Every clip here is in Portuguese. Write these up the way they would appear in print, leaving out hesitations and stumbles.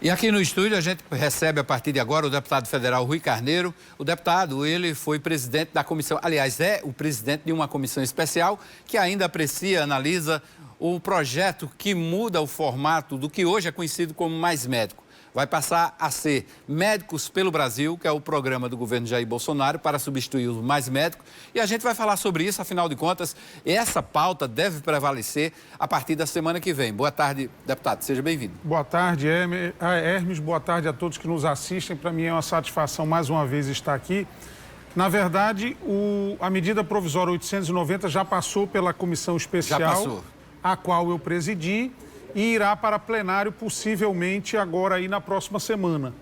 E aqui no estúdio a gente recebe a partir de agora o deputado federal Rui Carneiro. O deputado, ele foi presidente da comissão, aliás, é o presidente de uma comissão especial que ainda aprecia, analisa o projeto que muda o formato do que hoje é conhecido como Mais Médico. Vai passar a ser Médicos pelo Brasil, que é o programa do governo Jair Bolsonaro para substituir o Mais Médico. E a gente vai falar sobre isso, afinal de contas, essa pauta deve prevalecer a partir da semana que vem. Boa tarde, deputado, seja bem-vindo. Boa tarde, Hermes, boa tarde a todos que nos assistem. Para mim é uma satisfação mais uma vez estar aqui. Na verdade, a medida provisória 890 já passou pela comissão especial, a qual eu presidi, e irá para plenário possivelmente agora aí na próxima semana.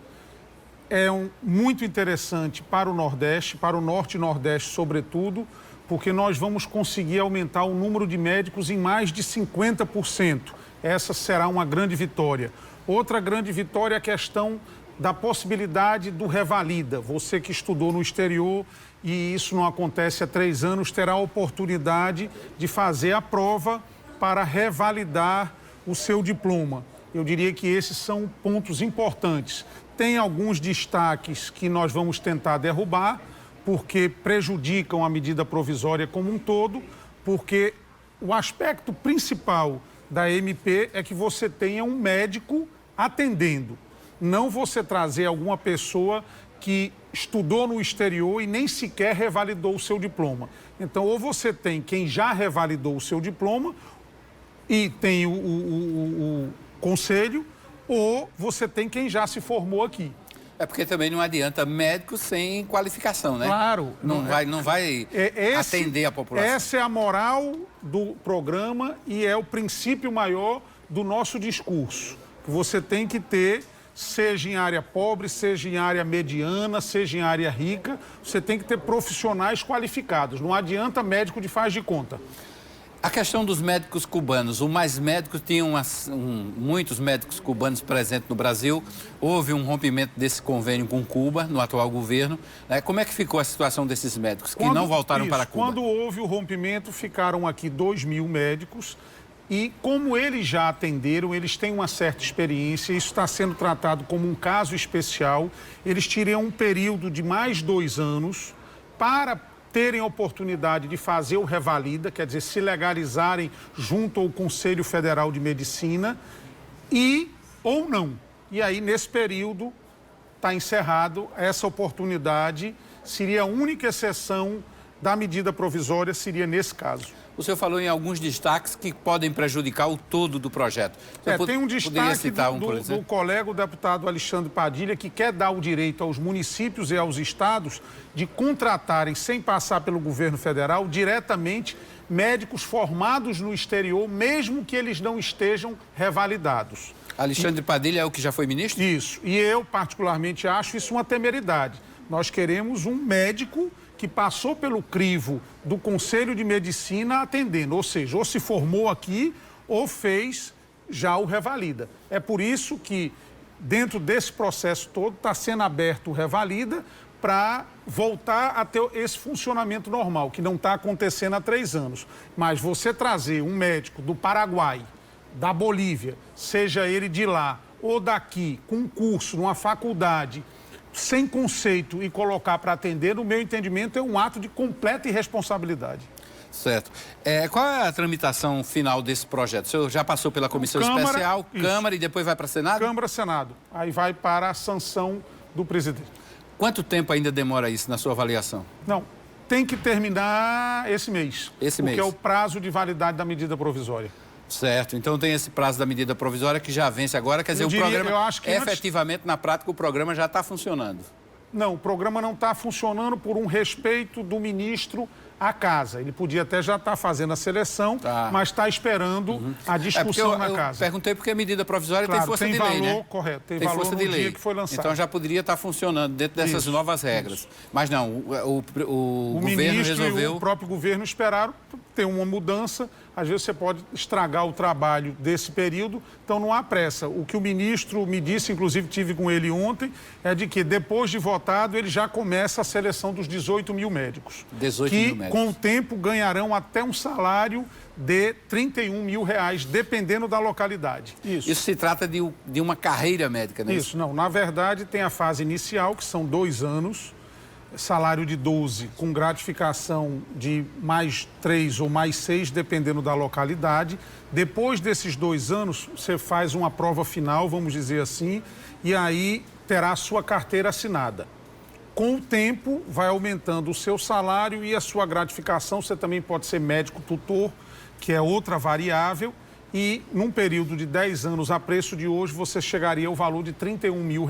É muito interessante para o Nordeste, para o Norte e Nordeste sobretudo, porque nós vamos conseguir aumentar o número de médicos em mais de 50%. Essa será uma grande vitória. Outra grande vitória é a questão da possibilidade do revalida. Você que estudou no exterior e isso não acontece há 3 anos, terá a oportunidade de fazer a prova para revalidar o seu diploma. Eu diria que esses são pontos importantes. Tem alguns destaques que nós vamos tentar derrubar, porque prejudicam a medida provisória como um todo, porque o aspecto principal da MP é que você tenha um médico atendendo, não você trazer alguma pessoa que estudou no exterior e nem sequer revalidou o seu diploma. Então, ou você tem quem já revalidou o seu diploma, e tem o conselho, ou você tem quem já se formou aqui. É porque também não adianta médico sem qualificação, né? Claro. Não vai atender a população. Essa é a moral do programa e é o princípio maior do nosso discurso. Você tem que ter, seja em área pobre, seja em área mediana, seja em área rica, você tem que ter profissionais qualificados. Não adianta médico de faz de conta. A questão dos médicos cubanos, o Mais Médicos tinha muitos médicos cubanos presentes no Brasil, houve um rompimento desse convênio com Cuba, no atual governo. Como é que ficou a situação desses médicos que não voltaram para Cuba? Quando houve o rompimento, ficaram aqui 2.000 médicos e como eles já atenderam, eles têm uma certa experiência, isso está sendo tratado como um caso especial, eles teriam um período de mais 2 anos para terem a oportunidade de fazer o revalida, quer dizer, se legalizarem junto ao Conselho Federal de Medicina ou não. E aí, nesse período, está encerrado essa oportunidade, seria a única exceção da medida provisória, seria nesse caso. O senhor falou em alguns destaques que podem prejudicar o todo do projeto. Tem um destaque do colega, o deputado Alexandre Padilha, que quer dar o direito aos municípios e aos estados de contratarem, sem passar pelo governo federal, diretamente médicos formados no exterior, mesmo que eles não estejam revalidados. Alexandre Padilha é o que já foi ministro? Isso. E eu, particularmente, acho isso uma temeridade. Nós queremos um médico que passou pelo crivo do Conselho de Medicina atendendo, ou seja, ou se formou aqui ou fez já o revalida. É por isso que, dentro desse processo todo, está sendo aberto o revalida para voltar a ter esse funcionamento normal, que não está acontecendo há 3 anos. Mas você trazer um médico do Paraguai, da Bolívia, seja ele de lá ou daqui, com um curso numa faculdade, sem conceito e colocar para atender, no meu entendimento, é um ato de completa irresponsabilidade. Certo. Qual é a tramitação final desse projeto? O senhor já passou pela comissão especial, Câmara e depois vai para o Senado? Câmara, Senado. Aí vai para a sanção do presidente. Quanto tempo ainda demora isso na sua avaliação? Não, tem que terminar esse mês. Porque é o prazo de validade da medida provisória. Certo, então tem esse prazo da medida provisória que já vence agora, quer dizer, o programa, efetivamente, na prática, o programa já está funcionando. Não, o programa não está funcionando por um respeito do ministro à casa. Ele podia até já estar fazendo a seleção, mas está esperando a discussão na casa. Eu perguntei porque a medida provisória tem força de lei, né? Correto, tem valor no dia que foi lançado. Então já poderia estar funcionando dentro dessas novas regras. Mas não, o governo resolveu... E o próprio governo esperaram ter uma mudança. Às vezes você pode estragar o trabalho desse período, então não há pressa. O que o ministro me disse, inclusive tive com ele ontem, é de que depois de votado ele já começa a seleção dos 18.000 médicos. 18.000 médicos. médicos. Com o tempo, ganharão até um salário de R$31 mil, dependendo da localidade. Isso se trata de uma carreira médica, né? Isso, não. Na verdade, tem a fase inicial, que são 2 anos, salário de 12, com gratificação de mais 3 ou mais 6, dependendo da localidade. Depois desses 2 anos, você faz uma prova final, vamos dizer assim, e aí terá a sua carteira assinada. Com o tempo, vai aumentando o seu salário e a sua gratificação. Você também pode ser médico tutor, que é outra variável. E num período de 10 anos, a preço de hoje, você chegaria ao valor de R$31 mil.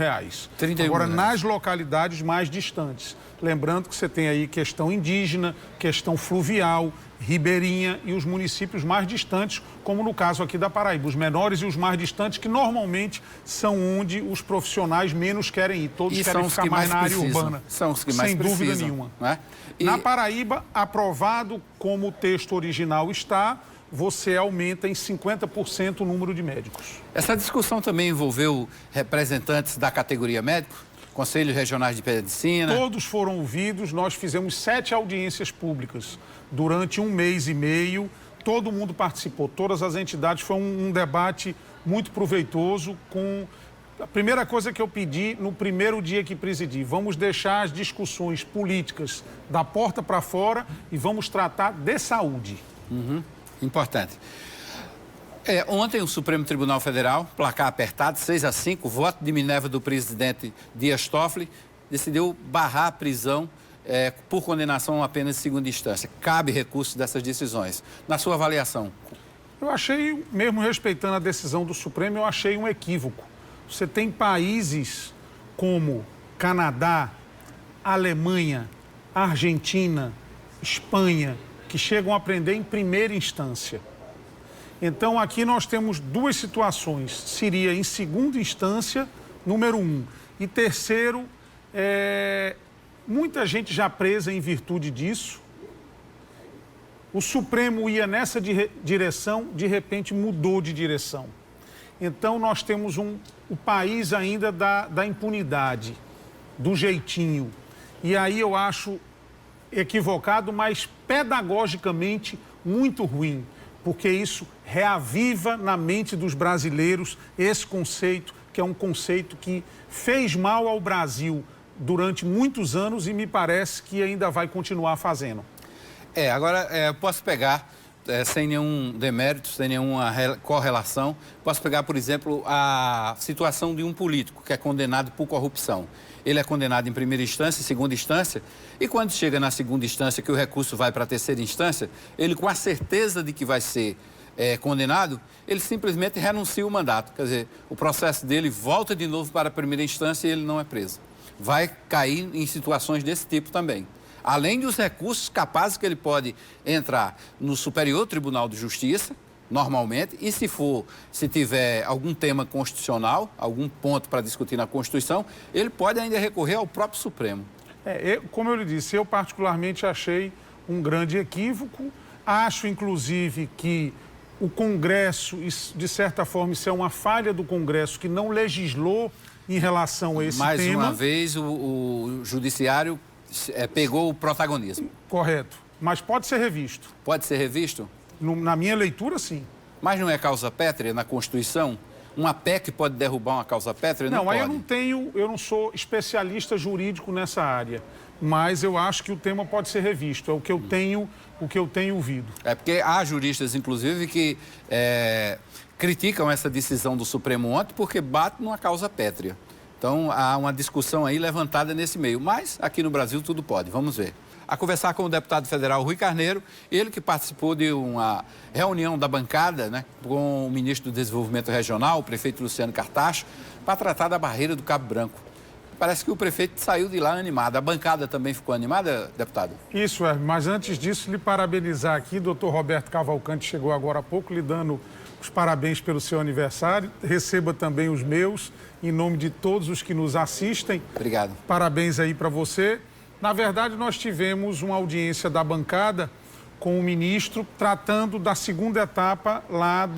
Agora, nas localidades mais distantes. Lembrando que você tem aí questão indígena, questão fluvial, ribeirinha e os municípios mais distantes, como no caso aqui da Paraíba. Os menores e os mais distantes, que normalmente são onde os profissionais menos querem ir. Todos querem ficar mais na área urbana. São os que mais precisam. Sem dúvida nenhuma. Né? Na Paraíba, aprovado como o texto original está, você aumenta em 50% o número de médicos. Essa discussão também envolveu representantes da categoria médico, conselhos regionais de medicina. Todos foram ouvidos, nós fizemos 7 audiências públicas durante 1 mês e meio, todo mundo participou, todas as entidades, foi um debate muito proveitoso. A primeira coisa que eu pedi no primeiro dia que presidi, vamos deixar as discussões políticas da porta para fora e vamos tratar de saúde. Importante. Ontem o Supremo Tribunal Federal, placar apertado, 6-5, voto de Minerva do presidente Dias Toffoli, decidiu barrar a prisão por condenação apenas em segunda instância. Cabe recurso dessas decisões. Na sua avaliação? Eu achei, mesmo respeitando a decisão do Supremo, eu achei um equívoco. Você tem países como Canadá, Alemanha, Argentina, Espanha, que chegam a prender em primeira instância. Então, aqui nós temos 2 situações. Seria em segunda instância, número 1. E terceiro, muita gente já presa em virtude disso. O Supremo ia nessa direção, de repente mudou de direção. Então, nós temos o país ainda da impunidade, do jeitinho. E aí eu acho equivocado, mas pedagogicamente muito ruim, porque isso reaviva na mente dos brasileiros esse conceito, que é um conceito que fez mal ao Brasil durante muitos anos e me parece que ainda vai continuar fazendo. Agora eu posso pegar, sem nenhum demérito, sem nenhuma correlação, posso pegar, por exemplo, a situação de um político que é condenado por corrupção. Ele é condenado em primeira instância, em segunda instância, e quando chega na segunda instância, que o recurso vai para a terceira instância, ele, com a certeza de que vai ser condenado, ele simplesmente renuncia o mandato. Quer dizer, o processo dele volta de novo para a primeira instância e ele não é preso. Vai cair em situações desse tipo também. Além dos recursos capazes que ele pode entrar no Superior Tribunal de Justiça, normalmente, e se tiver algum tema constitucional, algum ponto para discutir na Constituição, ele pode ainda recorrer ao próprio Supremo. Como eu lhe disse, eu particularmente achei um grande equívoco. Acho, inclusive, que o Congresso, de certa forma, isso é uma falha do Congresso, que não legislou em relação a esse tema. Mais uma vez, o Judiciário pegou o protagonismo. Correto. Mas pode ser revisto. Pode ser revisto? Na minha leitura, sim. Mas não é causa pétrea na Constituição? Uma PEC pode derrubar uma causa pétrea? Não, aí pode. Eu não sou especialista jurídico nessa área, mas eu acho que o tema pode ser revisto. É o que eu tenho ouvido. Porque há juristas, inclusive, que criticam essa decisão do Supremo ontem porque bate numa causa pétrea. Então, há uma discussão aí levantada nesse meio. Mas, aqui no Brasil, tudo pode. Vamos ver. A conversar com o deputado federal Rui Carneiro, ele que participou de uma reunião da bancada, né, com o ministro do Desenvolvimento Regional, o prefeito Luciano Cartacho, para tratar da barreira do Cabo Branco. Parece que o prefeito saiu de lá animado. A bancada também ficou animada, deputado? Isso, mas antes disso, lhe parabenizar aqui, doutor Roberto Cavalcante chegou agora há pouco, lhe dando os parabéns pelo seu aniversário. Receba também os meus, em nome de todos os que nos assistem. Obrigado. Parabéns aí para você. Na verdade, nós tivemos uma audiência da bancada com o ministro tratando da segunda etapa lá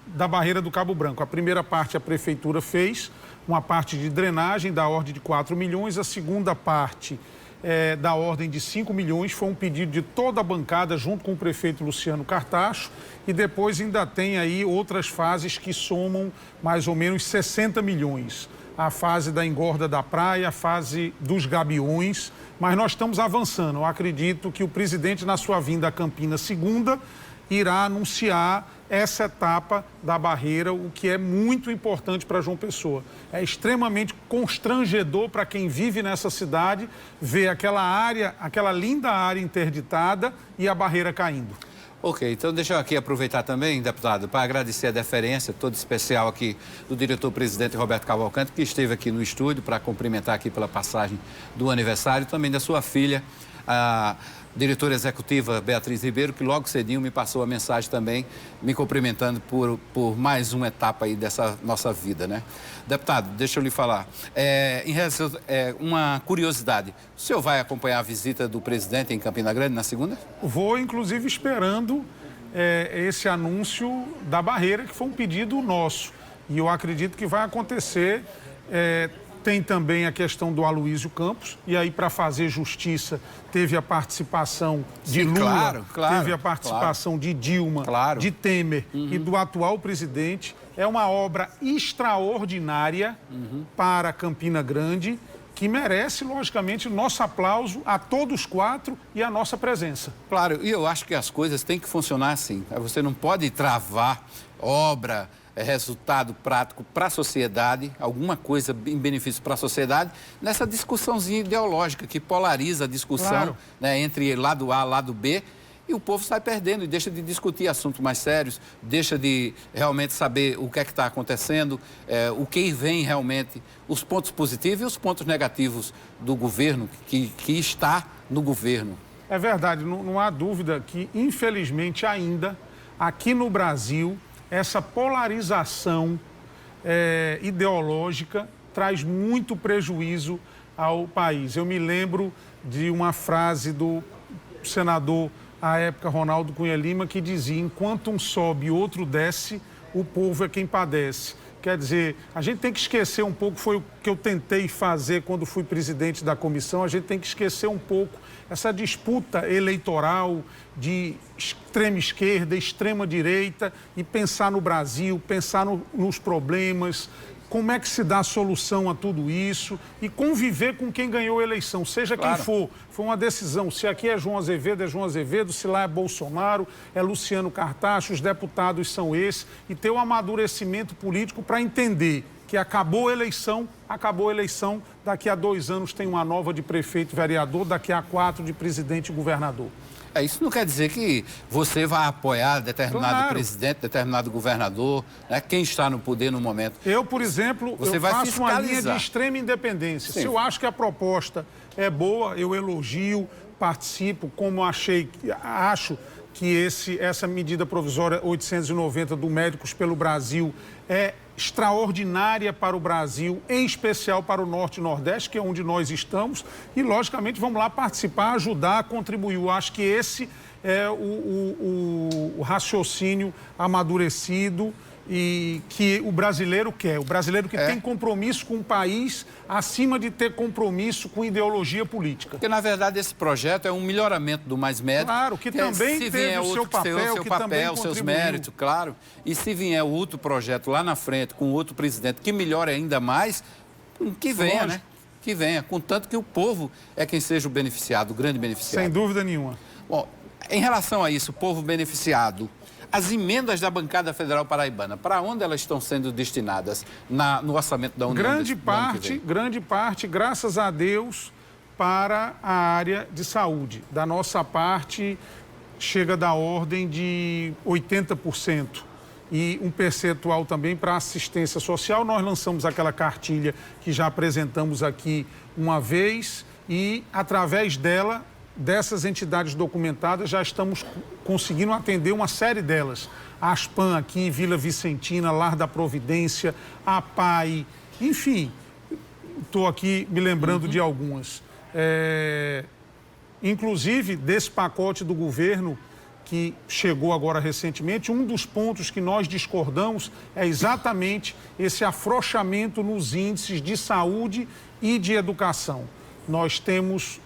da barreira do Cabo Branco. A primeira parte a prefeitura fez, uma parte de drenagem da ordem de 4 milhões. A segunda parte da ordem de 5 milhões, foi um pedido de toda a bancada junto com o prefeito Luciano Cartacho, e depois ainda tem aí outras fases que somam mais ou menos 60 milhões. A fase da engorda da praia, a fase dos gabiões, mas nós estamos avançando. Eu acredito que o presidente, na sua vinda a Campinas segunda, irá anunciar essa etapa da barreira, o que é muito importante para João Pessoa. É extremamente constrangedor para quem vive nessa cidade ver aquela área, aquela linda área interditada e a barreira caindo. Ok, então deixa eu aqui aproveitar também, deputado, para agradecer a deferência toda especial aqui do diretor-presidente Roberto Cavalcante, que esteve aqui no estúdio para cumprimentar aqui pela passagem do aniversário, também da sua filha, a diretora executiva Beatriz Ribeiro, que logo cedinho me passou a mensagem também, me cumprimentando por mais uma etapa aí dessa nossa vida, né? Deputado, deixa eu lhe falar, uma curiosidade, o senhor vai acompanhar a visita do presidente em Campina Grande na segunda? Vou, inclusive, esperando esse anúncio da barreira, que foi um pedido nosso, e eu acredito que vai acontecer. Tem também a questão do Aloysio Campos, e aí, para fazer justiça, teve a participação de Lula, teve a participação de Dilma, de Temer e do atual presidente. É uma obra extraordinária para Campina Grande, que merece, logicamente, o nosso aplauso a todos quatro e a nossa presença. Claro, e eu acho que as coisas têm que funcionar assim. Você não pode travar obra, resultado prático para a sociedade, alguma coisa em benefício para a sociedade, nessa discussãozinha ideológica que polariza a discussão, né, entre lado A e lado B, e o povo sai perdendo e deixa de discutir assuntos mais sérios, deixa de realmente saber o que é que está acontecendo, o que vem realmente, os pontos positivos e os pontos negativos do governo, que está no governo. É verdade, não há dúvida que, infelizmente, ainda, aqui no Brasil, essa polarização ideológica traz muito prejuízo ao país. Eu me lembro de uma frase do senador, à época, Ronaldo Cunha Lima, que dizia: enquanto um sobe e outro desce, o povo é quem padece. Quer dizer, a gente tem que esquecer um pouco, foi o que eu tentei fazer quando fui presidente da comissão, a gente tem que esquecer um pouco essa disputa eleitoral de extrema esquerda, extrema direita, e pensar no Brasil, pensar nos problemas, como é que se dá a solução a tudo isso e conviver com quem ganhou a eleição, seja quem for. Foi uma decisão, se aqui é João Azevedo, se lá é Bolsonaro, é Luciano Cartacho, os deputados são esses, e ter um amadurecimento político para entender que acabou a eleição, daqui a 2 anos tem uma nova de prefeito e vereador, daqui a 4 de presidente e governador. Isso não quer dizer que você vai apoiar determinado presidente, determinado governador, né, quem está no poder no momento. Eu, por exemplo, eu faço uma linha de extrema independência. Sim. Se eu acho que a proposta é boa, eu elogio, participo, como acho que essa medida provisória 890 do Médicos pelo Brasil é extraordinária para o Brasil, em especial para o Norte e Nordeste, que é onde nós estamos, e, logicamente, vamos lá participar, ajudar, contribuir. Eu acho que esse é o raciocínio amadurecido e que o brasileiro quer. O brasileiro que tem compromisso com o país, acima de ter compromisso com ideologia política. Porque, na verdade, esse projeto é um melhoramento do Mais Médico. Claro, que também teve o seu papel, os seus méritos, claro. E se vier outro projeto lá na frente, com outro presidente, que melhore ainda mais, que venha, né? Que venha, contanto que o povo é quem seja o beneficiado, o grande beneficiado. Sem dúvida nenhuma. Bom, em relação a isso, o povo beneficiado, as emendas da bancada federal paraibana, para onde elas estão sendo destinadas no orçamento da União? Grande parte, graças a Deus, para a área de saúde. Da nossa parte, chega da ordem de 80%. E um percentual também para assistência social. Nós lançamos aquela cartilha que já apresentamos aqui uma vez e, através dessas entidades documentadas, já estamos conseguindo atender uma série delas. A Aspan aqui, Vila Vicentina, Lar da Providência, a PAI, enfim, estou aqui me lembrando de algumas. Inclusive, desse pacote do governo que chegou agora recentemente, um dos pontos que nós discordamos é exatamente esse afrouxamento nos índices de saúde e de educação. nós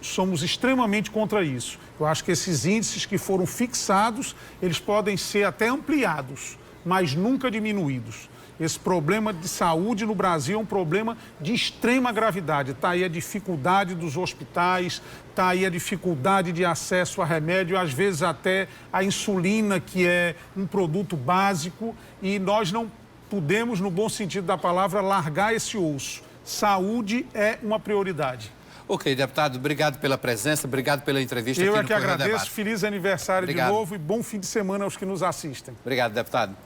somos extremamente contra isso. Eu acho que esses índices que foram fixados, eles podem ser até ampliados, mas nunca diminuídos. Esse problema de saúde no Brasil é um problema de extrema gravidade. Está aí a dificuldade dos hospitais, está aí a dificuldade de acesso a remédio, às vezes até a insulina, que é um produto básico, e nós não podemos, no bom sentido da palavra, largar esse osso. Saúde é uma prioridade. Ok, deputado, obrigado pela presença, obrigado pela entrevista aqui no Eu é que Correio agradeço, Debate. feliz aniversário Obrigado. de novo e bom fim de semana aos que nos assistem. Obrigado, deputado.